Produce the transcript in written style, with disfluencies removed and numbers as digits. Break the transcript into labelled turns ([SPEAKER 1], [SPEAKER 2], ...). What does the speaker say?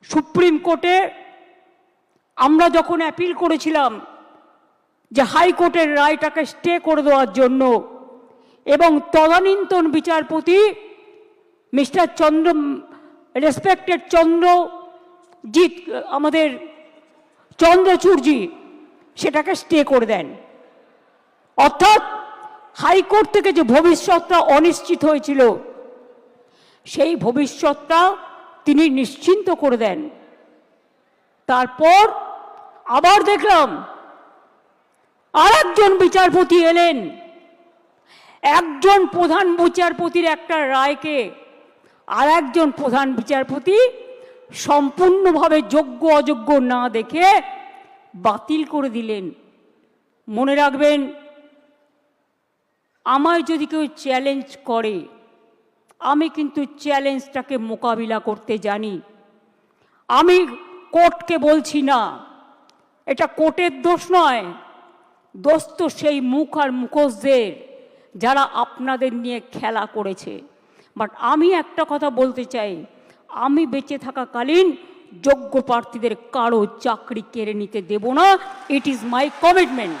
[SPEAKER 1] Supreme কোর্টে আমরা যখন অ্যাপিল করেছিলাম যে হাইকোর্টের রায়টাকে স্টে করে দেওয়ার জন্য, এবং তদানীন্তন বিচারপতি মিস্টার রেসপেক্টেড চন্দ্রজিৎ, আমাদের চন্দ্রচূড়জি সেটাকে স্টে করে দেন। অর্থাৎ হাইকোর্ট থেকে যে ভবিষ্যৎটা অনিশ্চিত হয়েছিল সেই ভবিষ্যৎটা তিনি নিশ্চিন্ত করে দেন। তারপর আবার দেখলাম আরেকজন বিচারপতি এলেন, একজন প্রধান বিচারপতির একটা রায়কে আর একজন প্রধান বিচারপতি সম্পূর্ণভাবে যোগ্য অযোগ্য না দেখে বাতিল করে দিলেন। মনে রাখবেন, আমায় যদি কেউ চ্যালেঞ্জ করে, আমি কিন্তু চ্যালেঞ্জটাকে মোকাবিলা করতে জানি। আমি কোর্টকে বলছি না, এটা কোর্টের দোষ নয়, দোষ তো সেই মুখ আর মুখোশদের যারা আপনাদের নিয়ে খেলা করেছে। বাট আমি একটা কথা বলতে চাই, আমি বেঁচে থাকাকালীন যোগ্য প্রার্থীদের কারো চাকরি কেড়ে নিতে দেব না। It is my commitment.